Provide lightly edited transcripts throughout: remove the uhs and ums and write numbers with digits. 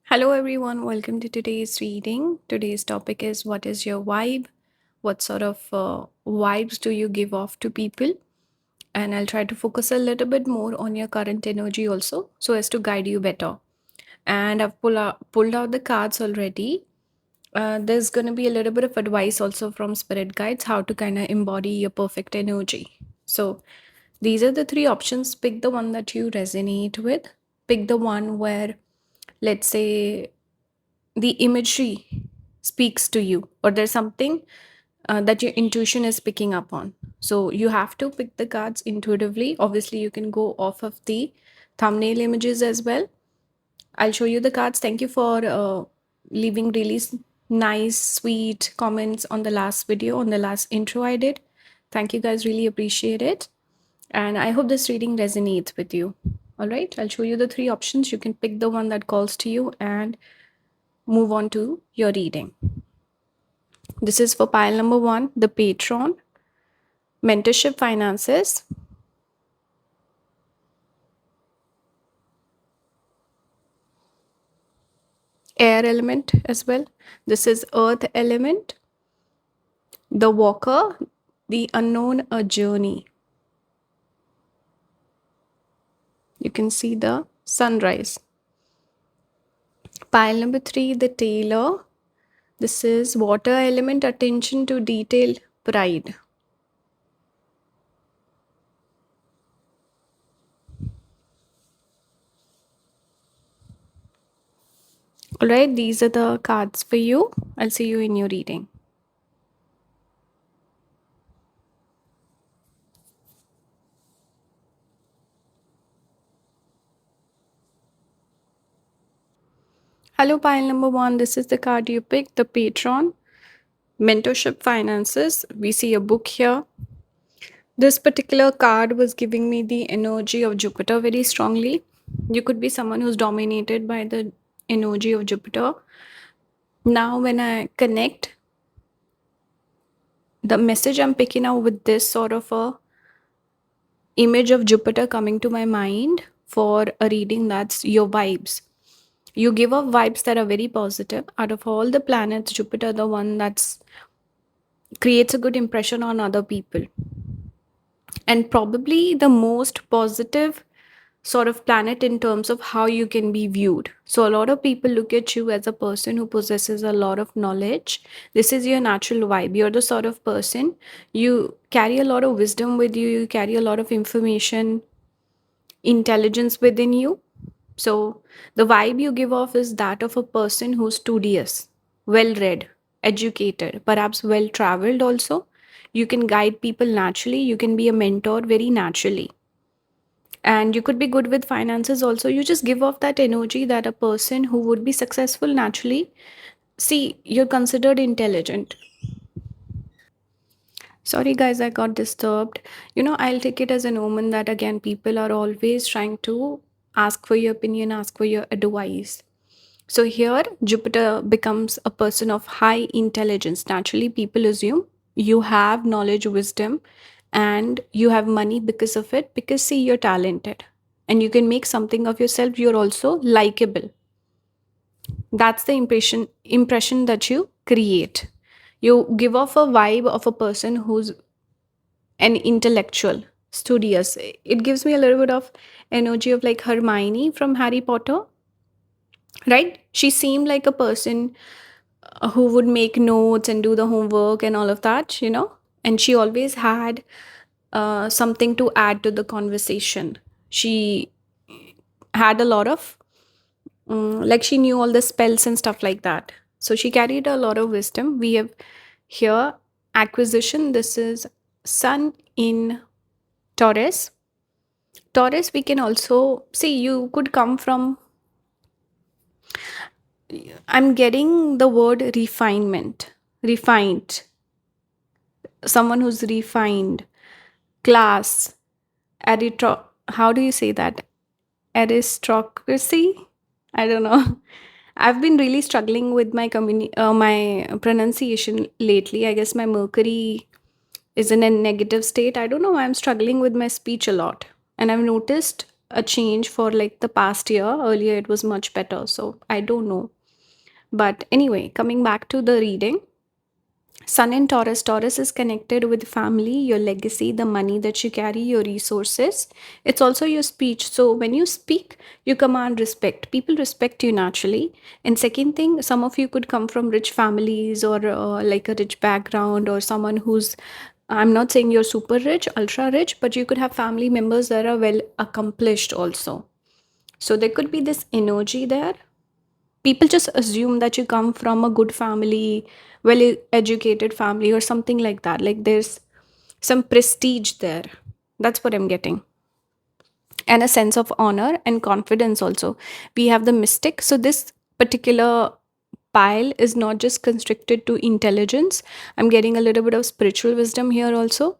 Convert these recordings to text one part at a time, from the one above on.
Hello, everyone. Welcome to today's reading. Today's topic is what is your vibe? What sort of vibes do you give off to people? And I'll try to focus a little bit more on your current energy also so as to guide you better. And I've pulled out the cards already. There's going to be a little bit of advice also from spirit guides how to kind of embody your perfect energy. So these are the three options. Pick the one that you resonate with. Pick the one where, let's say, the imagery speaks to you, or there's something that your intuition is picking up on. So you have to pick the cards intuitively. Obviously, you can go off of the thumbnail images as well. I'll show you the cards. Thank you for leaving really nice, sweet comments on the last video, on the last intro I did. Thank you guys, really appreciate it. And I hope this reading resonates with you. All right, I'll show you the three options. You can pick the one that calls to you and move on to your reading. This is for pile number one, the patron, mentorship finances, air element as well. This is earth element, the walker, the unknown, a journey. You can see the sunrise. Pile number three, the tailor. This is water element, attention to detail, pride. All right, these are the cards for you. I'll see you in your reading. Hello, pile number one. This is the card you picked, the patron, mentorship finances. We see a book here. This particular card was giving me the energy of Jupiter very strongly. You could be someone who's dominated by the energy of Jupiter. Now, when I connect, the message I'm picking out with this sort of a image of Jupiter coming to my mind for a reading, that's your vibes. You give off vibes that are very positive. Out of all the planets, Jupiter, the one that's creates a good impression on other people, and probably the most positive sort of planet in terms of how you can be viewed. So, a lot of people look at you as a person who possesses a lot of knowledge. This is your natural vibe. You're the sort of person, you carry a lot of wisdom with you, you carry a lot of information, intelligence within you. So, the vibe you give off is that of a person who's studious, well read, educated, perhaps well traveled also. You can guide people naturally, you can be a mentor very naturally, and you could be good with finances also. You just give off that energy that a person who would be successful naturally. See, you're considered intelligent. Sorry guys, I got disturbed. I'll take it as an omen that again people are always trying to ask for your opinion, ask for your advice. So here Jupiter becomes a person of high intelligence. Naturally people assume you have knowledge, wisdom, and you have money because of it, because see, you're talented and you can make something of yourself. You're also likable. That's the impression that you create. You give off a vibe of a person who's an intellectual, studious. It gives me a little bit of energy of like Hermione from Harry Potter, right? She seemed like a person who would make notes and do the homework and all of that. And she always had something to add to the conversation. She had a lot of, like, she knew all the spells and stuff like that. So she carried a lot of wisdom. We have here acquisition. This is Sun in Taurus. Taurus, we can also see you could come from, I'm getting the word refinement, refined, someone who's refined, class, how do you say that? Aristocracy? I don't know. I've been really struggling with my pronunciation lately. I guess my Mercury is in a negative state. I don't know why I'm struggling with my speech a lot. And I've noticed a change for like the past year. Earlier it was much better, so I don't know. But anyway, coming back to the reading, Sun in Taurus. Taurus is connected with family, your legacy, the money that you carry, your resources. It's also your speech. So when you speak, you command respect. People respect you naturally. And second thing, some of you could come from rich families or like a rich background, or someone who's, I'm not saying you're super rich, ultra rich, but you could have family members that are well accomplished also. So there could be this energy there. People just assume that you come from a good family, well educated family, or something like that. Like there's some prestige there. That's what I'm getting. And a sense of honor and confidence also. We have the mystic. So this particular pile is not just constricted to intelligence. I'm getting a little bit of spiritual wisdom here also.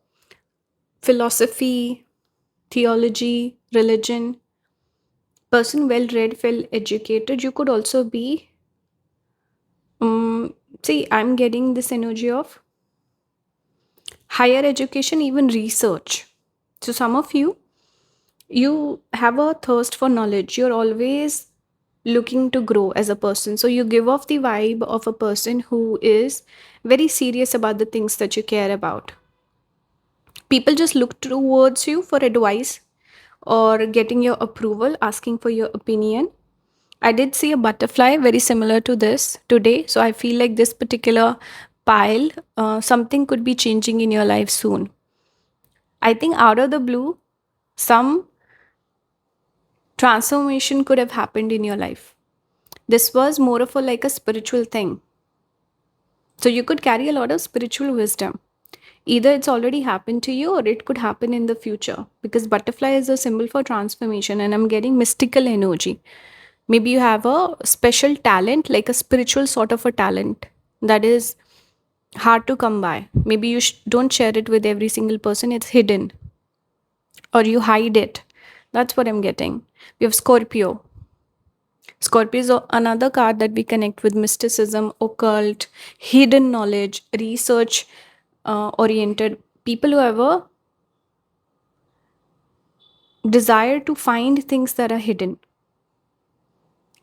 Philosophy, theology, religion. Person well read, well educated. You could also be see, I'm getting this energy of higher education, even research. So some of you, you have a thirst for knowledge. You're always looking to grow as a person. So you give off the vibe of a person who is very serious about the things that you care about. People just look towards you for advice or getting your approval, asking for your opinion. I did see a butterfly very similar to this today. So I feel like this particular pile, something could be changing in your life soon. I think out of the blue, some transformation could have happened in your life. This was more of a like a spiritual thing. So you could carry a lot of spiritual wisdom. Either it's already happened to you or it could happen in the future, because butterfly is a symbol for transformation and I'm getting mystical energy. Maybe you have a special talent, like a spiritual sort of a talent that is hard to come by. Maybe you don't share it with every single person, it's hidden, or you hide it. That's what I'm getting. We have Scorpio. Scorpio is another card that we connect with mysticism, occult, hidden knowledge, research oriented people who have a desire to find things that are hidden.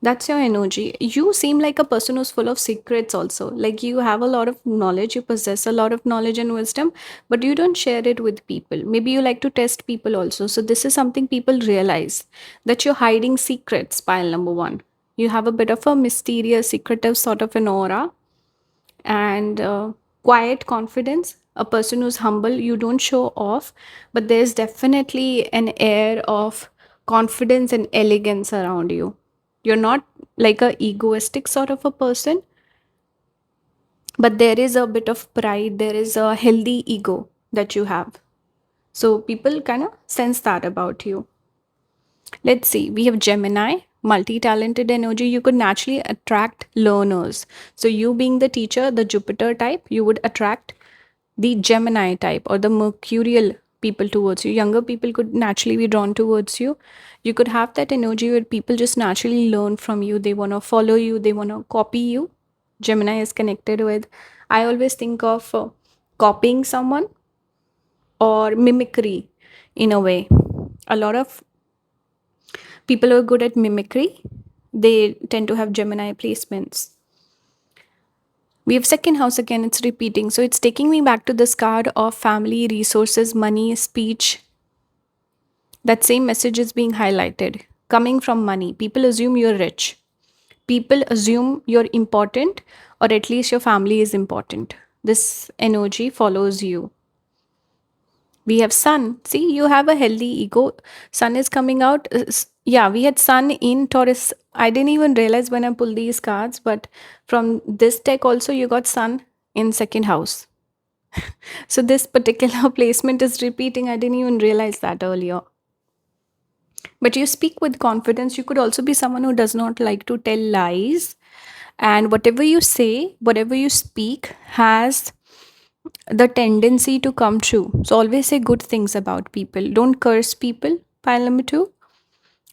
That's your energy. You seem like a person who's full of secrets also. Like you have a lot of knowledge, you possess a lot of knowledge and wisdom, but you don't share it with people. Maybe you like to test people also. So this is something people realize, that you're hiding secrets, pile number one. You have a bit of a mysterious, secretive sort of an aura, and quiet confidence. A person who's humble, you don't show off, but there's definitely an air of confidence and elegance around you. You're not like a egoistic sort of a person, but there is a bit of pride, there is a healthy ego that you have. So people kind of sense that about you. Let's see, we have Gemini, multi-talented energy. You could naturally attract learners. So you being the teacher, the Jupiter type, you would attract the Gemini type or the Mercurial people towards you. Younger people could naturally be drawn towards you. You could have that energy where people just naturally learn from you. They want to follow you, they want to copy you. Gemini is connected with, I always think of copying someone or mimicry in a way. A lot of people who are good at mimicry, they tend to have Gemini placements. We have second house again, it's repeating. So it's taking me back to this card of family, resources, money, speech. That same message is being highlighted. Coming from money. People assume you're rich. People assume you're important, or at least your family is important. This energy follows you. We have sun. See, you have a healthy ego. Sun is coming out. Yeah, we had sun in Taurus. I didn't even realize when I pulled these cards, but from this deck also, you got sun in second house. So this particular placement is repeating. I didn't even realize that earlier. But you speak with confidence. You could also be someone who does not like to tell lies. And whatever you say, whatever you speak, has the tendency to come true. So always say good things about people. Don't curse people. Pile number two.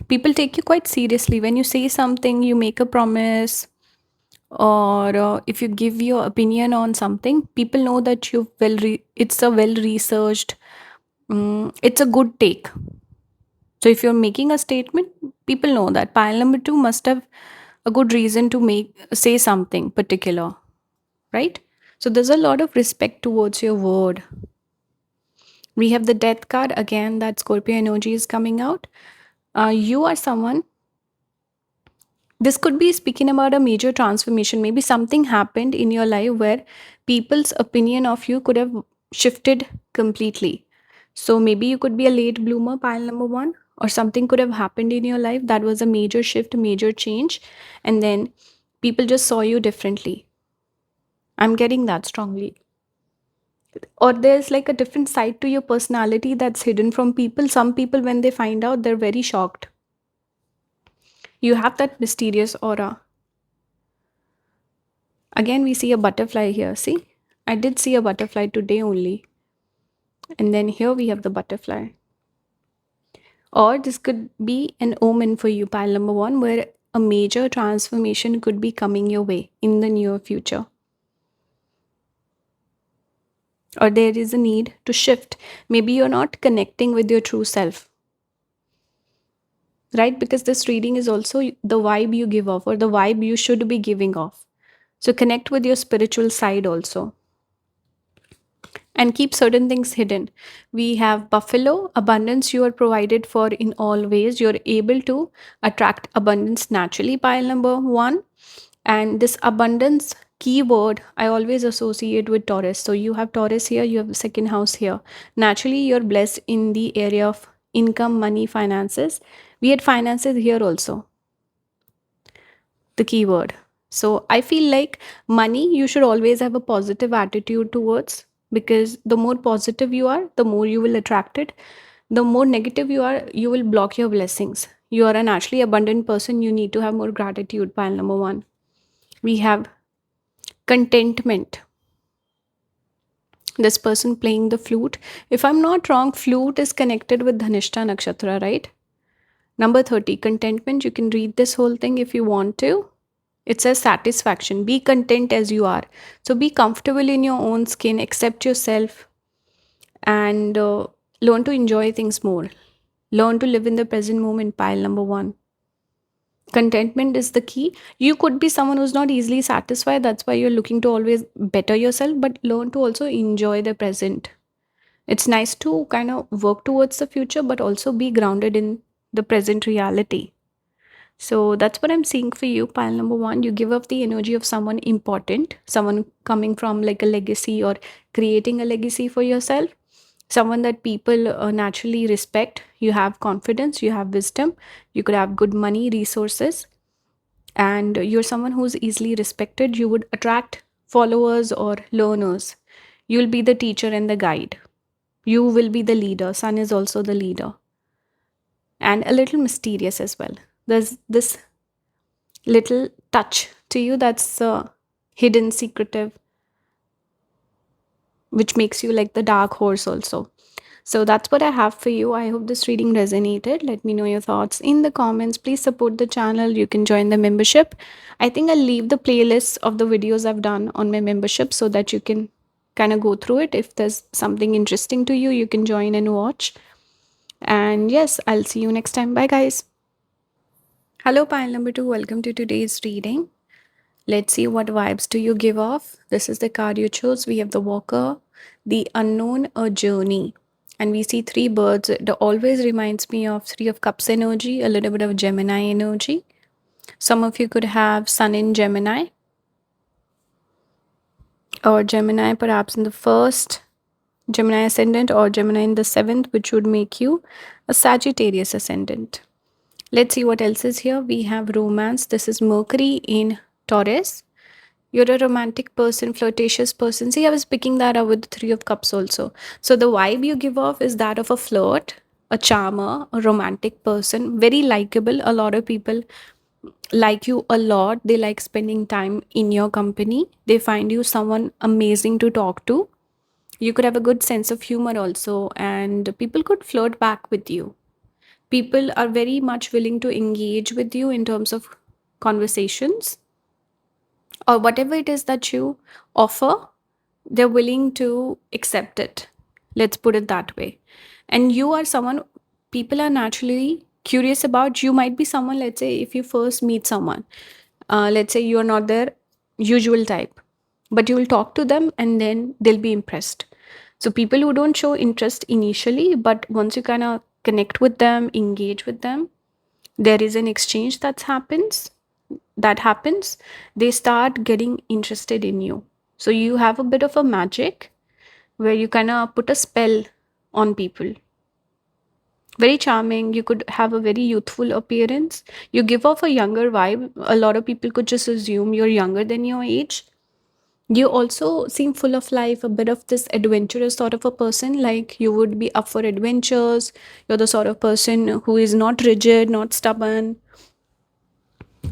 People take you quite seriously. When you say something, you make a promise, or if you give your opinion on something, people know that it's a well researched, it's a good take. So if you're making a statement, people know that pile number 2 must have a good reason to say something particular, right? So there's a lot of respect towards your word. We have the death card again, that Scorpio energy is coming out. You are someone, this could be speaking about a major transformation. Maybe something happened in your life where people's opinion of you could have shifted completely. So maybe you could be a late bloomer, pile number 1, or something could have happened in your life that was a major shift, major change, and then people just saw you differently. I'm getting that strongly. Or there's like a different side to your personality that's hidden from people. Some people, when they find out, they're very shocked. You have that mysterious aura. Again, we see a butterfly here. See, I did see a butterfly today only. And then here we have the butterfly. Or this could be an omen for you, pile number 1, where a major transformation could be coming your way in the near future. Or there is a need to shift. Maybe you're not connecting with your true self, right? Because this reading is also the vibe you give off, or the vibe you should be giving off. So connect with your spiritual side also, and keep certain things hidden. We have buffalo, abundance you are provided for in all ways. You're able to attract abundance naturally, pile number 1. And this abundance keyword I always associate with Taurus. So you have Taurus here, you have the second house here. Naturally, you're blessed in the area of income, money, finances. We had finances here also, the keyword. So I feel like money, you should always have a positive attitude towards, because the more positive you are, the more you will attract it. The more negative you are, you will block your blessings. You are a naturally abundant person. You need to have more gratitude, pile number 1. We have contentment. This person playing the flute. If I'm not wrong, flute is connected with Dhanishta Nakshatra, right? Number 30, contentment. You can read this whole thing if you want to. It says satisfaction. Be content as you are. So be comfortable in your own skin, accept yourself, and learn to enjoy things more. Learn to live in the present moment, pile number 1. Contentment is the key. You could be someone who's not easily satisfied. That's why you're looking to always better yourself, but learn to also enjoy the present. It's nice to kind of work towards the future, but also be grounded in the present reality. So that's what I'm seeing for you, pile number 1. You give off the energy of someone important, someone coming from like a legacy or creating a legacy for yourself, someone that people naturally respect. You have confidence, you have wisdom, you could have good money, resources, and you're someone who's easily respected. You would attract followers or learners. You'll be the teacher and the guide. You will be the leader. Sun is also the leader. And a little mysterious as well. There's this little touch to you that's hidden, secretive, which makes you like the dark horse also. So that's what I have for you. I hope this reading resonated. Let me know your thoughts in the comments. Please support the channel. You can join the membership. I think I'll leave the playlist of the videos I've done on my membership so that you can kind of go through it. If there's something interesting to you, you can join and watch. And yes, I'll see you next time. Bye, guys. Hello, pile number 2. Welcome to today's reading. Let's see what vibes do you give off. This is the card you chose. We have the Walker, the Unknown, a Journey. And we see 3 birds. It always reminds me of 3 of Cups energy, a little bit of Gemini energy. Some of you could have Sun in Gemini, or Gemini perhaps in the first, Gemini ascendant, or Gemini in the 7th, which would make you a Sagittarius ascendant. Let's see what else is here. We have romance. This is Mercury in Taurus. You're a romantic person, flirtatious person. See, I was picking that up with the 3 of Cups also. So the vibe you give off is that of a flirt, a charmer, a romantic person, very likable. A lot of people like you a lot. They like spending time in your company. They find you someone amazing to talk to. You could have a good sense of humor also, and people could flirt back with you. People are very much willing to engage with you in terms of conversations, or whatever it is that you offer, they're willing to accept it. Let's put it that way. And you are someone people are naturally curious about. You might be someone, let's say, if you first meet someone, let's say you are not their usual type, but you will talk to them and then they'll be impressed. So people who don't show interest initially, but once you kind of connect with them, engage with them, there is an exchange that happens, they start getting interested in you. So you have a bit of a magic where you kind of put a spell on people. Very charming. You could have a very youthful appearance. You give off a younger vibe. A lot of people could just assume you're younger than your age. You also seem full of life, a bit of this adventurous sort of a person, like you would be up for adventures. You're the sort of person who is not rigid, not stubborn,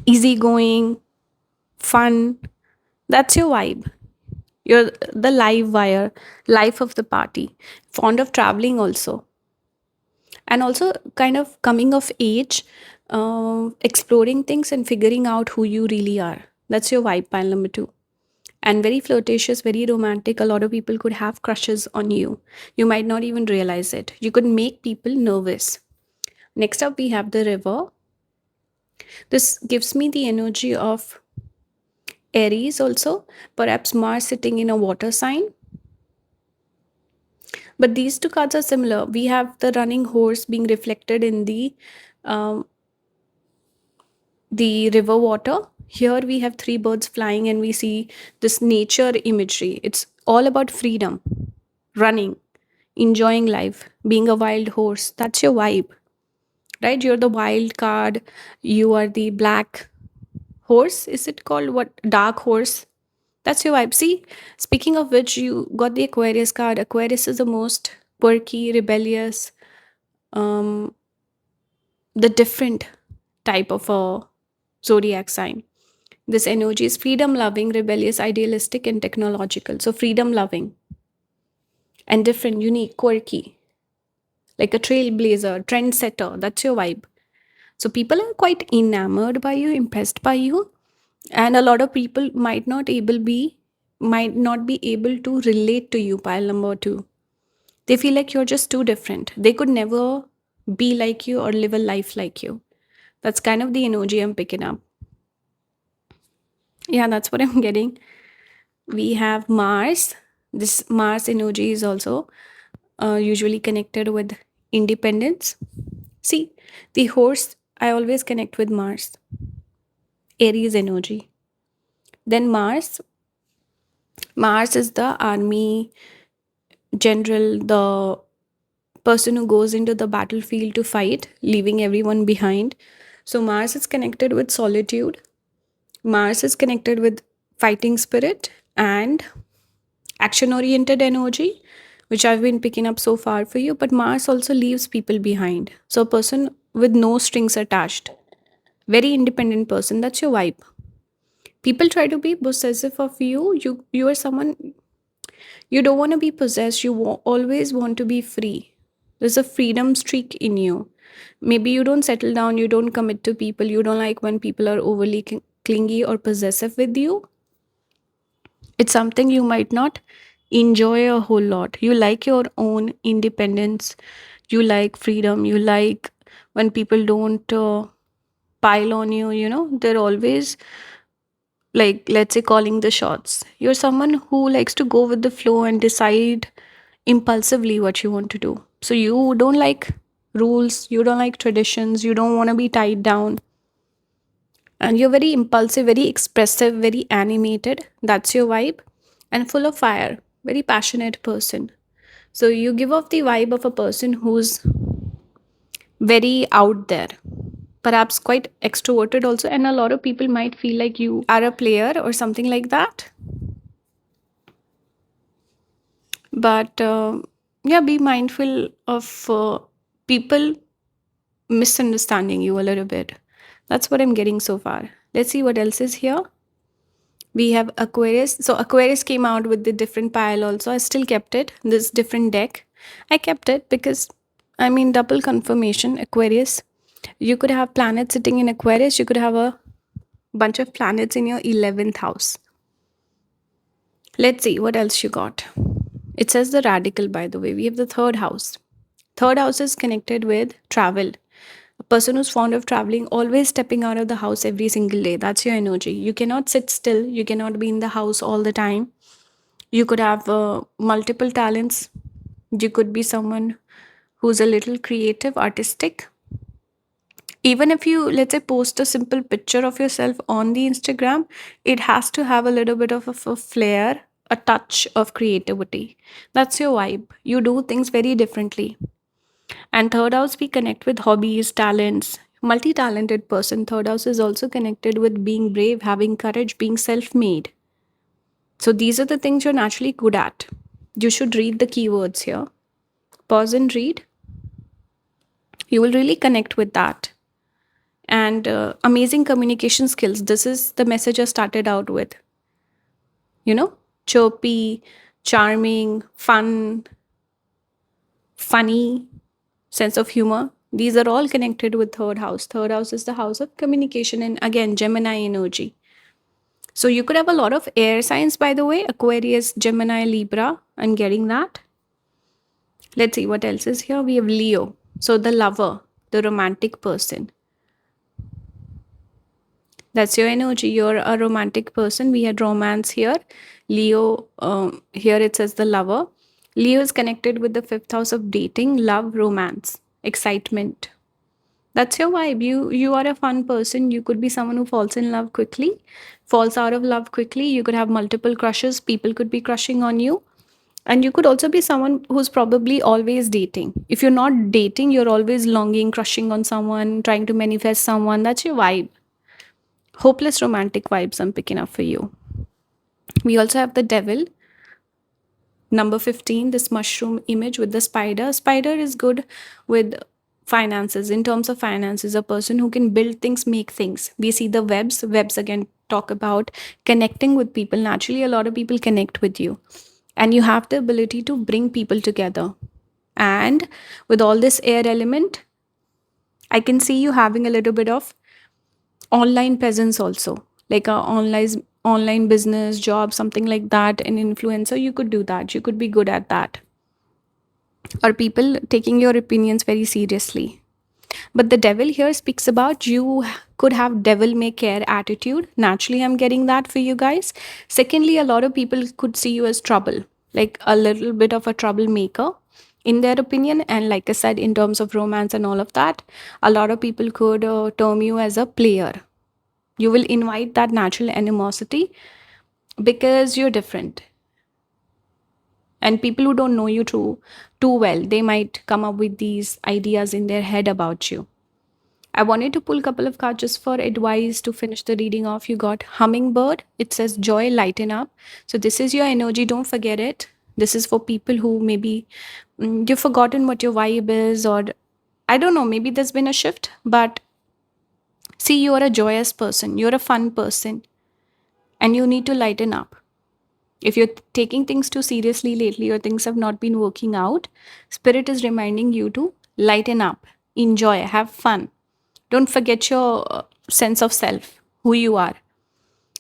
easygoing, fun. That's your vibe. You're the live wire, life of the party. Fond of traveling also. And also kind of coming of age, exploring things and figuring out who you really are. That's your vibe pile number two. And very flirtatious, very romantic. A lot of people could have crushes on you. You might not even realize it. You could make people nervous. Next up, we have the river. This gives me the energy of Aries also, perhaps Mars sitting in a water sign. But these two cards are similar. We have the running horse being reflected in um, the river water. Here we have three birds flying and we see this nature imagery. It's all about freedom, running, enjoying life, being a wild horse. That's your vibe, right? You're the wild card. You are the black horse. Is it called what? Dark horse. That's your vibe. See, speaking of which, you got the Aquarius card. Aquarius is the most quirky, rebellious, um, the different type of a zodiac sign. This energy is freedom loving, rebellious, idealistic, and technological. So, freedom loving and different, unique, quirky, like a trailblazer, trendsetter. That's your vibe. So, people are quite enamored by you, impressed by you, and a lot of people might not be able to relate to you. Pile number two, they feel like you're just too different. They could never be like you or live a life like you. That's kind of the energy I'm picking up. Yeah, that's what I'm getting. We have Mars. This Mars energy is also usually connected with independence. See, the horse, I always connect with Mars, Aries energy. Then Mars is the army general, the person who goes into the battlefield to fight, leaving everyone behind. So, Mars is connected with solitude, Mars is connected with fighting spirit and action oriented energy, which I've been picking up so far for you. But Mars also leaves people behind. So, a person with no strings attached, very independent person, that's your vibe. People try to be possessive of you. You are someone, you don't want to be possessed. You always want to be free. There's a freedom streak in you. Maybe you don't settle down, you don't commit to people, you don't like when people are overly clingy or possessive with you. It's something you might not enjoy a whole lot. You like your own independence, you like freedom, you like when people don't pile on you, they're always like, let's say, calling the shots. You're someone who likes to go with the flow and decide impulsively what you want to do. So you don't like rules, you don't like traditions, you don't want to be tied down. And you're very impulsive, very expressive, very animated. That's your vibe. And full of fire, very passionate person. So you give off the vibe of a person who's very out there, perhaps quite extroverted also. And a lot of people might feel like you are a player or something like that. But yeah, be mindful of people misunderstanding you a little bit. That's what I'm getting so far. Let's see what else is here. We have Aquarius. So Aquarius came out with the different pile also. I still kept it, this different deck. I kept it because, I mean, double confirmation. Aquarius, you could have planets sitting in Aquarius. You could have a bunch of planets in your 11th house. Let's see what else you got. It says the radical, by the way. We have the third house. Third house is connected with travel. A person who's fond of traveling, always stepping out of the house every single day. That's your energy. You cannot sit still. You cannot be in the house all the time. You could have multiple talents. You could be someone who's a little creative, artistic. Even if you, let's say, post a simple picture of yourself on the Instagram, it has to have a little bit of a flair, a touch of creativity. That's your vibe. You do things very differently. And third house, we connect with hobbies, talents, multi-talented person. Third house is also connected with being brave, having courage, being self-made. So these are the things you're naturally good at. You should read the keywords here. Pause and read. You will really connect with that. And amazing communication skills. This is the message I started out with. You know, chirpy, charming, fun, funny, sense of humor. These are all connected with third house. Third house is the house of communication and again, Gemini energy. So you could have a lot of air signs, by the way, Aquarius, Gemini, Libra. I'm getting that. Let's see what else is here. We have Leo. So the lover, the romantic person. That's your energy. You're a romantic person. We had romance here. Leo, here it says the lover. Leo is connected with the fifth house of dating, love, romance, excitement. That's your vibe. You are a fun person. You could be someone who falls in love quickly, falls out of love quickly. You could have multiple crushes. People could be crushing on you. And you could also be someone who's probably always dating. If you're not dating, you're always longing, crushing on someone, trying to manifest someone. That's your vibe. Hopeless romantic vibes I'm picking up for you. We also have the devil. Number 15, this mushroom image with the spider. Spider is good with finances. In terms of finances, a person who can build things, make things. We see the webs. Webs again talk about connecting with people. Naturally, a lot of people connect with you. And you have the ability to bring people together. And with all this air element, I can see you having a little bit of online presence also, like a online business job, something like that. An influencer, you could do that. You could be good at that. Or people taking your opinions very seriously. But the devil here speaks about you could have devil may care attitude. Naturally, I'm getting that for you guys. Secondly, a lot of people could see you as trouble, like a little bit of a troublemaker in their opinion. And like I said, in terms of romance and all of that, a lot of people could term you as a player. You will invite that natural animosity because you're different. And people who don't know you too well, they might come up with these ideas in their head about you. I wanted to pull a couple of cards just for advice to finish the reading off. You got hummingbird. It says joy, lighten up. So this is your energy. Don't forget it. This is for people who maybe you've forgotten what your vibe is, or I don't know, maybe there's been a shift. But see, you're a joyous person. You're a fun person. And you need to lighten up. If you're taking things too seriously lately or things have not been working out, Spirit is reminding you to lighten up, enjoy, have fun. Don't forget your sense of self, who you are.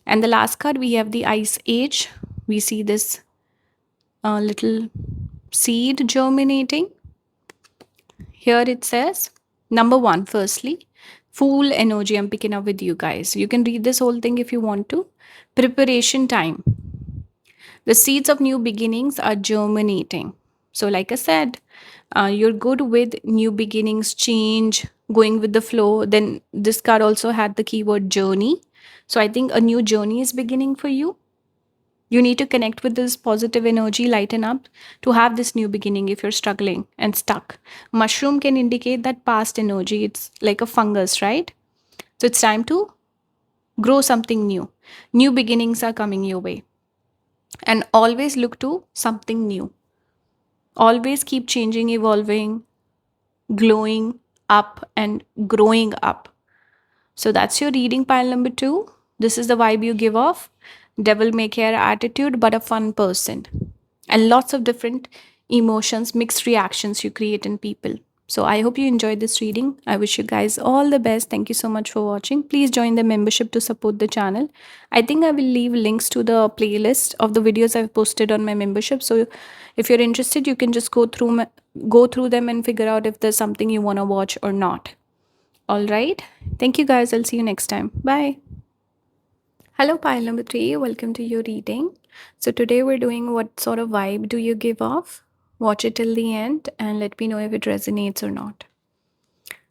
And the last card, we have the Ice Age. We see this little seed germinating. Here it says, number one, firstly, full energy I'm picking up with you guys. You can read this whole thing if you want to. Preparation time. The seeds of new beginnings are germinating. So, like I said, you're good with new beginnings, change, going with the flow. Then this card also had the keyword journey. So, I think a new journey is beginning for you. You need to connect with this positive energy, lighten up to have this new beginning if you're struggling and stuck. Mushroom can indicate that past energy. It's like a fungus, right? So, it's time to grow something new. New beginnings are coming your way. And always look to something new. Always keep changing, evolving, glowing up, and growing up. So that's your reading pile number 2. This is the vibe you give off. Devil may care attitude, but a fun person. And lots of different emotions, mixed reactions you create in people. So I hope you enjoyed this reading. I wish you guys all the best. Thank you so much for watching. Please join the membership to support the channel. I think I will leave links to the playlist of the videos I've posted on my membership. So if you're interested, you can just go through them and figure out if there's something you want to watch or not. All right. Thank you guys. I'll see you next time. Bye. Hello, pile number 3. Welcome to your reading. So today we're doing what sort of vibe do you give off? Watch it till the end and let me know if it resonates or not.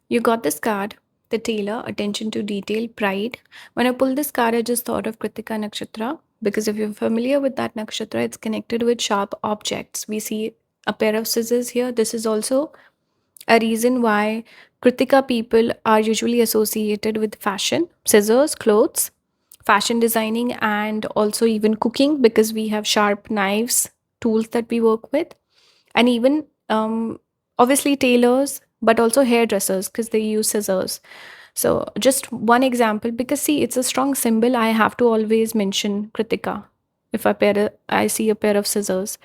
You got this card, the tailor, attention to detail, pride. When I pulled this card, I just thought of Kritika Nakshatra because if you're familiar with that nakshatra, it's connected with sharp objects. We see a pair of scissors here. This is also a reason why Kritika people are usually associated with fashion, scissors, clothes, fashion designing, and also even cooking because we have sharp knives, tools that we work with, and even obviously tailors, but also hairdressers because they use scissors. So, just one example because see, it's a strong symbol. I have to always mention Kritika if I see a pair of scissors.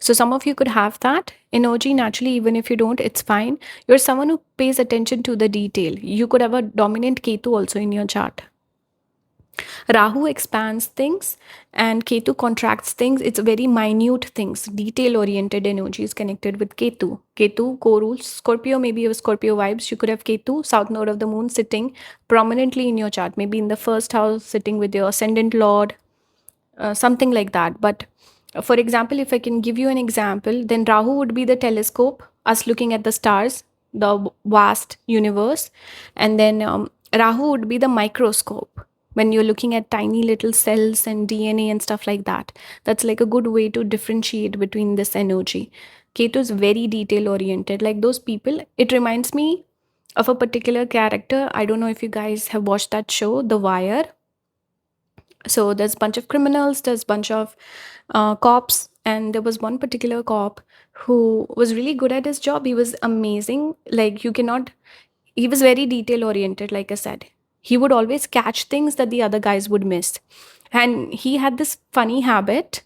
So some of you could have that energy naturally, even if you don't, it's fine. You're someone who pays attention to the detail. You could have a dominant Ketu also in your chart. Rahu expands things and Ketu contracts things. It's very minute things. Detail oriented energy is connected with Ketu. Ketu co-rules Scorpio, maybe you have Scorpio vibes. You could have Ketu, south node of the moon, sitting prominently in your chart. Maybe in the first house, sitting with your ascendant lord, something like that. But for example, if I can give you an example, then Rahu would be the telescope, us looking at the stars, the vast universe. And then Rahu would be the microscope when you're looking at tiny little cells and DNA and stuff like that. That's like a good way to differentiate between this energy. Ketu is very detail oriented. Like those people, it reminds me of a particular character. I don't know if you guys have watched that show, The Wire. So there's a bunch of criminals, there's a bunch of cops, and there was one particular cop who was really good at his job. He was amazing. Like you cannot, he was very detail oriented, like I said. He would always catch things that the other guys would miss. And he had this funny habit.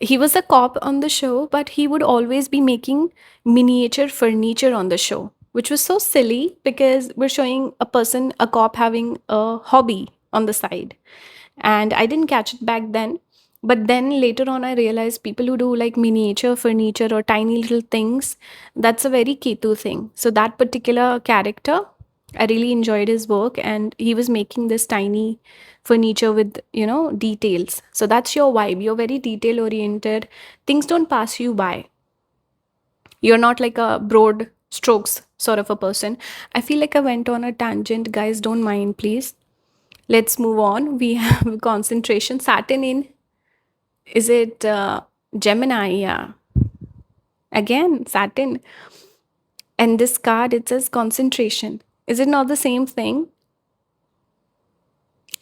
He was a cop on the show, but he would always be making miniature furniture on the show, which was so silly because we're showing a person, a cop having a hobby on the side. And I didn't catch it back then. But then later on, I realized people who do like miniature furniture or tiny little things, that's a very Ketu thing. So that particular character, I really enjoyed his work, and he was making this tiny furniture with, details. So that's your vibe. You're very detail oriented. Things don't pass you by. You're not like a broad strokes sort of a person. I feel like I went on a tangent. Guys, don't mind, please. Let's move on. We have concentration. Saturn in, is it Gemini? Yeah. Again, Saturn. And this card, it says concentration. Is it not the same thing?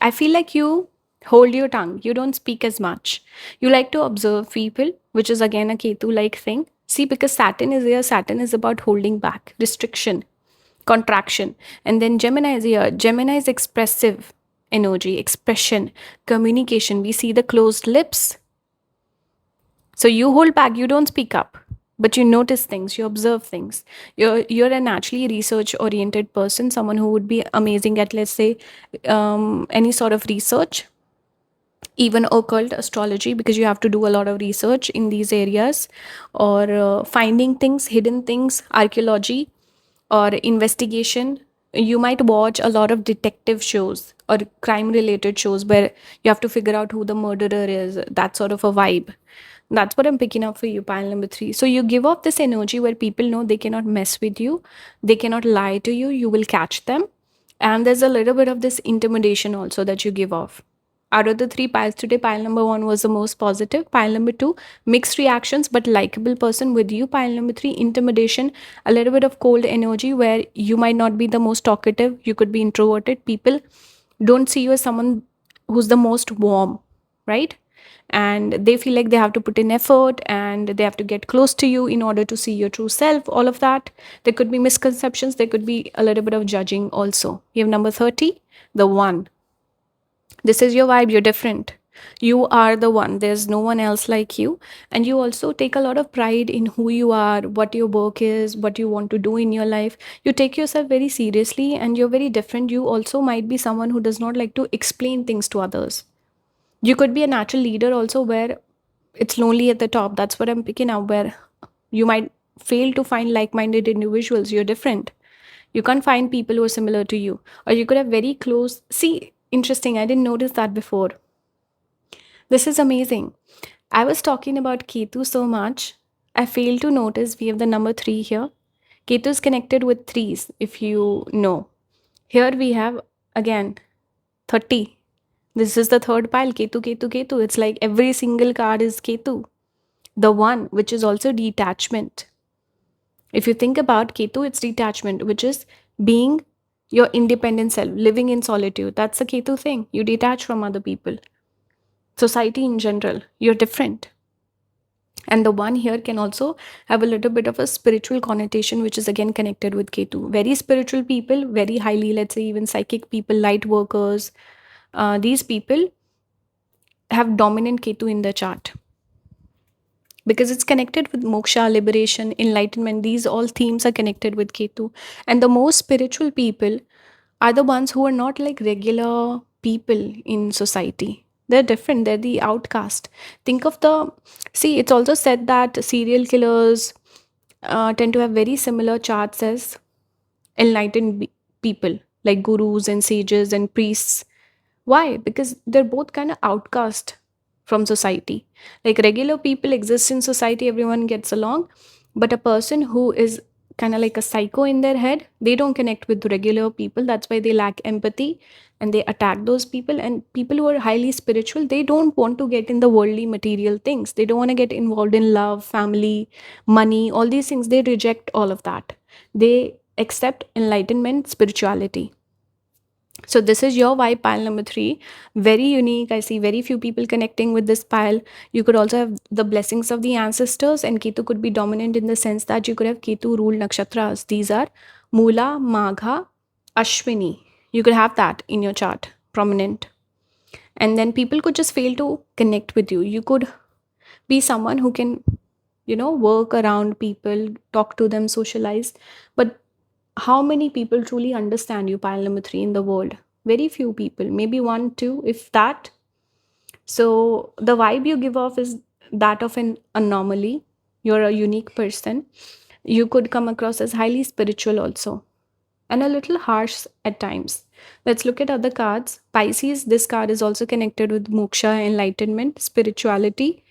I feel like you hold your tongue. You don't speak as much. You like to observe people, which is again a Ketu like thing. See, because Saturn is here, Saturn is about holding back, restriction, contraction. And then Gemini is here. Gemini is expressive energy, expression, communication. We see the closed lips. So you hold back, you don't speak up, but you notice things, you observe things. You're a naturally research oriented person, someone who would be amazing at, let's say, any sort of research, even occult astrology, because you have to do a lot of research in these areas, or finding things, hidden things, archaeology, or investigation. You might watch a lot of detective shows or crime related shows where you have to figure out who the murderer is, that sort of a vibe. That's what I'm picking up for you, pile number 3. So you give off this energy where people know they cannot mess with you, they cannot lie to you, you will catch them. And there's a little bit of this intimidation also that you give off. Out of the 3 piles today, pile number 1 was the most positive. Pile number 2, mixed reactions, but likable person with you. Pile number 3, intimidation, a little bit of cold energy where you might not be the most talkative. You could be introverted. People don't see you as someone who's the most warm, right? And they feel like they have to put in effort and they have to get close to you in order to see your true self, all of that. There could be misconceptions. There could be a little bit of judging also. You have number 30, the 1. This is your vibe. You're different. You are the one, there's no one else like you. And you also take a lot of pride in who you are, what your work is, what you want to do in your life. You take yourself very seriously and you're very different. You also might be someone who does not like to explain things to others. You could be a natural leader also, where it's lonely at the top. That's what I'm picking up, where you might fail to find like-minded individuals. You're different. You can't find people who are similar to you. Or you could have very close. See, interesting. I didn't notice that before. This is amazing. I was talking about Ketu so much. I failed to notice we have the number 3 here. Ketu is connected with threes, if you know. Here we have again 30. This is the third pile, Ketu, Ketu, Ketu. It's like every single card is Ketu. The one, which is also detachment. If you think about Ketu, it's detachment, which is being your independent self, living in solitude. That's the Ketu thing. You detach from other people. Society in general, you're different. And the one here can also have a little bit of a spiritual connotation, which is again connected with Ketu. Very spiritual people, very highly, let's say, even psychic people, light workers. These people have dominant Ketu in their chart because it's connected with moksha, liberation, enlightenment. These all themes are connected with Ketu. And the most spiritual people are the ones who are not like regular people in society. They're different. They're the outcast. Think of the. See, it's also said that serial killers tend to have very similar charts as enlightened people, like gurus and sages and priests. Why? Because they're both kind of outcast from society. Like regular people exist in society, everyone gets along, but a person who is kind of like a psycho in their head, they don't connect with regular people. That's why they lack empathy and they attack those people. And people who are highly spiritual, they don't want to get in the worldly material things. They don't want to get involved in love, family, money, all these things. They reject all of that. They accept enlightenment, spirituality. So this is your vibe pile number 3. Very unique. I see very few people connecting with this pile. You could also have the blessings of the ancestors, and Ketu could be dominant in the sense that you could have Ketu ruled nakshatras. These are Mula, Magha, Ashwini. You could have that in your chart, prominent. And then people could just fail to connect with you. You could be someone who can, work around people, talk to them, socialize. But how many people truly understand you, pile number 3, in the world? Very few people, maybe 1 2 if that. So the vibe you give off is that of an anomaly. You're a unique person. You could come across as highly spiritual also, and a little harsh at times. Let's look at other cards. Pisces, this card is also connected with moksha, enlightenment, spirituality.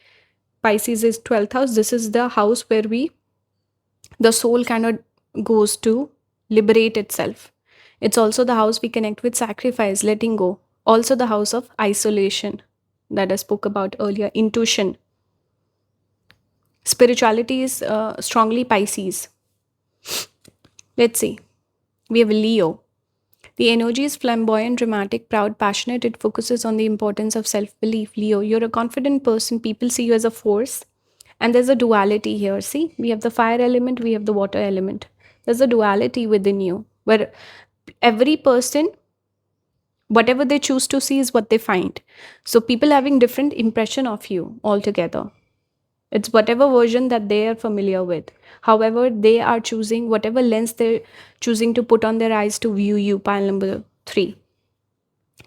Pisces is 12th house. This is the house where the soul kind of goes to liberate itself. It's also the house we connect with sacrifice, letting go. Also the house of isolation that I spoke about earlier, intuition. Spirituality is strongly Pisces. Let's see. We have Leo. The energy is flamboyant, dramatic, proud, passionate. It focuses on the importance of self-belief. Leo, you're a confident person. People see you as a force. And there's a duality here. See, we have the fire element, we have the water element. There's a duality within you where every person, whatever they choose to see is what they find. So people having different impression of you altogether. It's whatever version that they are familiar with. However, they are choosing whatever lens they're choosing to put on their eyes to view you, pile number 3.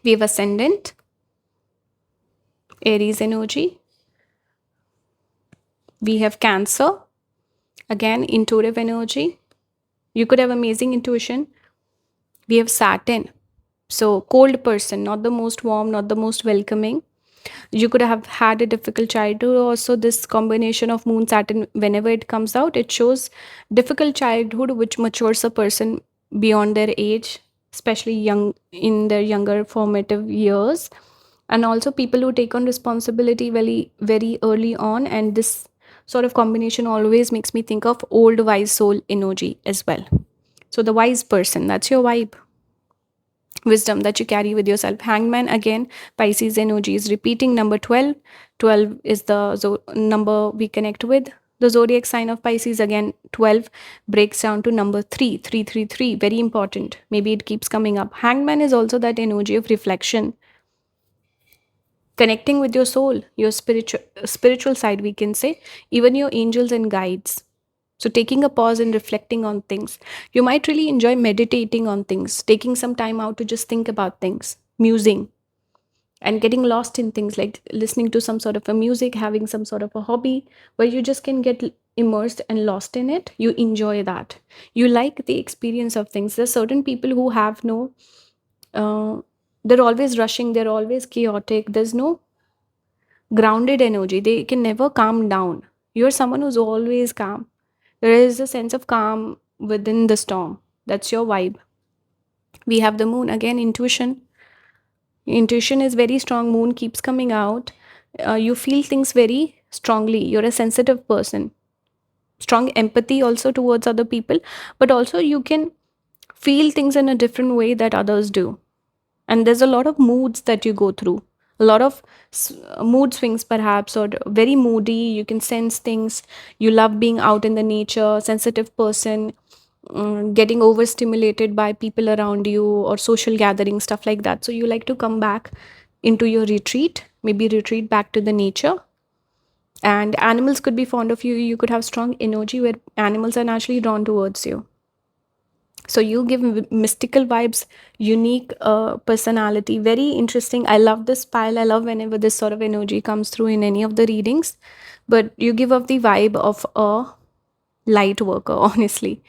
We have ascendant, Aries energy. We have Cancer, again, intuitive energy. You could have amazing intuition. We have Saturn. So, cold person, not the most warm, not the most welcoming. You could have had a difficult childhood. Also, this combination of Moon Saturn, whenever it comes out, it shows difficult childhood, which matures a person beyond their age, especially young in their younger formative years. And also, people who take on responsibility very, very early on. And this sort of combination always makes me think of old wise soul energy as well. So, the wise person, that's your vibe, wisdom that you carry with yourself. Hangman, again, Pisces energy is repeating number 12. 12 is the number we connect with. The zodiac sign of Pisces, again, 12 breaks down to number 3, 333. Very important. Maybe it keeps coming up. Hangman is also that energy of reflection. connecting with your soul, your spiritual side, we can say, even your angels and guides. So taking a pause and reflecting on things. You might really enjoy meditating on things, taking some time out to just think about things, musing, and getting lost in things like listening to some sort of a music, having some sort of a hobby where you just can get immersed and lost in it. You enjoy that. You like the experience of things. There's certain people who have no uh, they're always rushing, they're always chaotic, there's no grounded energy, they can never calm down. You're someone who's always calm. There is a sense of calm within the storm. That's your vibe. We have the moon again, intuition. Intuition is very strong. Moon keeps coming out. You feel things very strongly. You're a sensitive person. Strong empathy also towards other people, but also you can feel things in a different way that others do. And there's a lot of moods that you go through, a lot of mood swings perhaps, or very moody. You can sense things. You love being out in the nature. Sensitive person, getting overstimulated by people around you or social gatherings, stuff like that. So you like to come back into your retreat, maybe retreat back to the nature. And animals could be fond of you. You could have strong energy where animals are naturally drawn towards you. So you give mystical vibes, unique personality, very interesting. I love this pile. I love whenever this sort of energy comes through in any of the readings. But you give off the vibe of a light worker, honestly.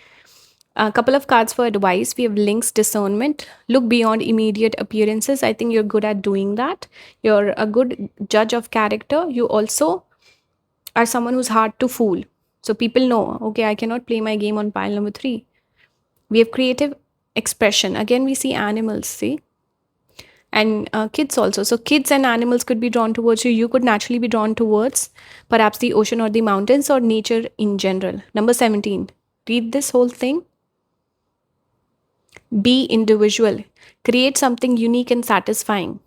A couple of cards for advice. We have links, discernment. Look beyond immediate appearances. I think you're good at doing that. You're a good judge of character. You also are someone who's hard to fool. So people know, okay, I cannot play my game on pile number 3. We have creative expression. Again, we see animals, see? And kids also. So kids and animals could be drawn towards you. You could naturally be drawn towards perhaps the ocean or the mountains or nature in general. Number 17. Read this whole thing. Be individual. Create something unique and satisfying.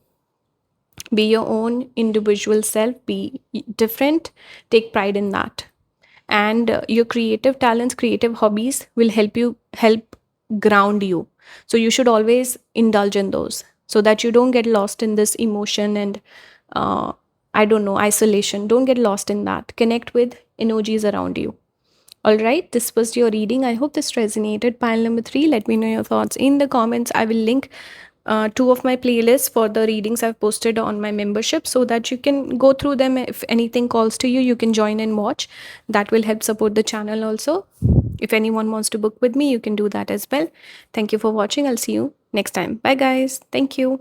Be your own individual self. Be different. Take pride in that. And your creative talents, creative hobbies will help ground you. So you should always indulge in those so that you don't get lost in this emotion and I don't know, isolation. Don't get lost in that. Connect with energies around you. All right, this was your reading. I hope this resonated. Pile number 3. Let me know your thoughts in the comments. I will link 2 of my playlists for the readings I've posted on my membership so that you can go through them. If anything calls to you, you can join and watch. That will help support the channel also. If anyone wants to book with me, you can do that as well. Thank you for watching. I'll see you next time. Bye, guys. Thank you.